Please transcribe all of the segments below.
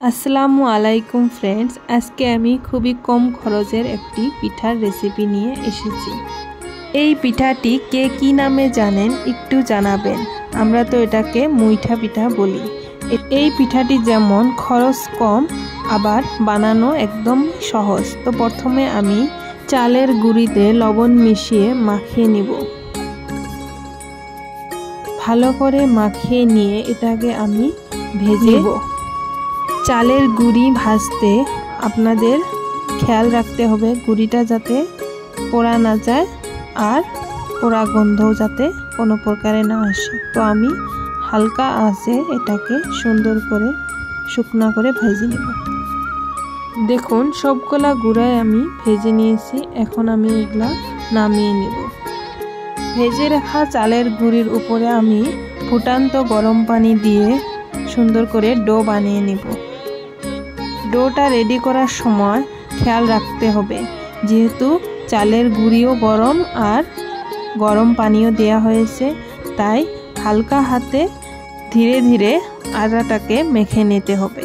আসসালামু আলাইকুম ফ্রেন্ডস, আজকে আমি খুবই কম খরচের একটি পিঠার রেসিপি নিয়ে এসেছি। এই পিঠাটি কে কী নামে জানেন একটু জানাবেন। আমরা তো এটাকে মুইঠা পিঠা বলি। এই পিঠাটি যেমন খরচ কম, আবার বানানো একদম সহজ। তো প্রথমে আমি চালের গুঁড়িতে লবণ মিশিয়ে মাখিয়ে নিব। ভালো করে মাখিয়ে নিয়ে এটাকে আমি ভেজে নেব। চালের গুঁড়ি ভাজতে আপনাদের খেয়াল রাখতে হবে গুঁড়িটা যাতে পোড়া না যায় আর পোড়া গন্ধও যাতে কোনো প্রকারে না আসে। তো আমি হালকা আঁচে এটাকে সুন্দর করে শুকনা করে ভেজে নেব। দেখুন সবগুলা গুঁড়াই আমি ভেজে নিয়েছি। এখন আমি এগুলা নামিয়ে নেব। ভেজে রাখা চালের গুঁড়ির উপরে আমি ফুটান্ত গরম পানি দিয়ে সুন্দর করে ডো বানিয়ে নেব। ডোটা রেডি করার সময় খেয়াল রাখতে হবে, যেহেতু চালের গুঁড়িও গরম আর গরম পানিও দেয়া হয়েছে, তাই হালকা হাতে ধীরে ধীরে আটাটাকে মেখে নিতে হবে।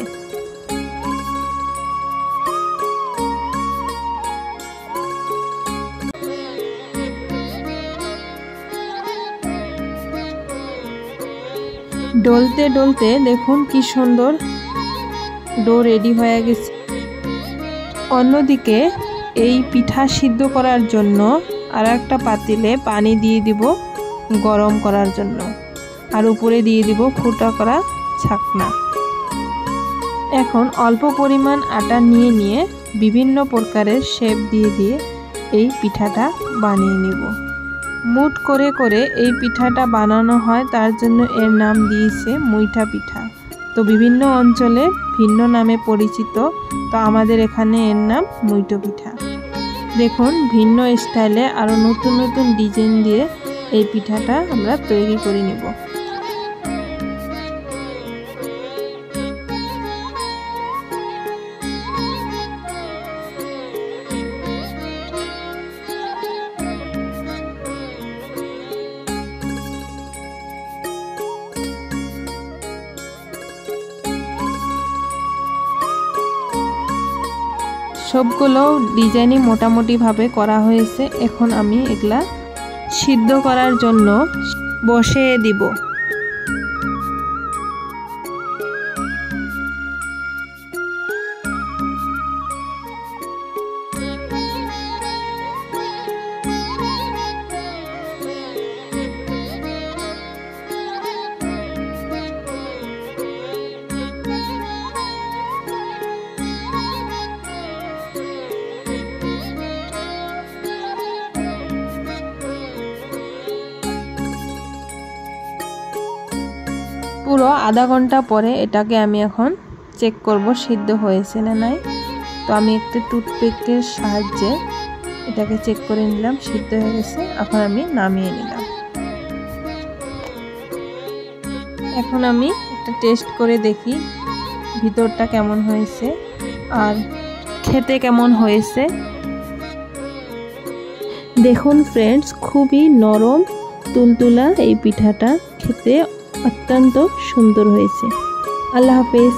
ডলতে ডলতে দেখুন কি সুন্দর ডো রেডি হয়ে গেছে। অন্যদিকে এই পিঠা সিদ্ধ করার জন্য আর একটা পাতিলে পানি দিয়ে দিব গরম করার জন্য, আর উপরে দিয়ে দিব ফুটা করা ছাকনা। এখন অল্প পরিমাণ আটা নিয়ে বিভিন্ন প্রকারের শেপ দিয়ে দিয়ে এই পিঠাটা বানিয়ে নেব। মুঠ করে করে এই পিঠাটা বানানো হয়, তার জন্য এর নাম দিয়েছে মুইঠা পিঠা। তো বিভিন্ন অঞ্চলে ভিন্ন নামে পরিচিত, তো আমাদের এখানে এর নাম মুইঠা পিঠা। দেখুন ভিন্ন স্টাইলে আরও নতুন নতুন ডিজাইন দিয়ে এই পিঠাটা আমরা তৈরি করে নেব। সবগুলো ডিজাইনই মোটামুটিভাবে করা হয়েছে। এখন আমি এগুলা সিদ্ধ করার জন্য বসিয়ে দিব। পুরো আধা ঘন্টা পরে এটাকে আমি এখন চেক করব সিদ্ধ হয়েছে না নাই। তো আমি একটা টুথপিকের সাহায্যে এটাকে চেক করে নিলাম, সিদ্ধ হয়ে গেছে। এখন আমি নামিয়ে নিলাম। এখন আমি একটা টেস্ট করে দেখি ভিতরটা কেমন হয়েছে আর খেতে কেমন হয়েছে। দেখুন ফ্রেন্ডস, খুবই নরম তুলতুলা এই পিঠাটা, খেতে অত্যন্ত সুন্দর হয়েছে। আল্লাহ হাফেজ।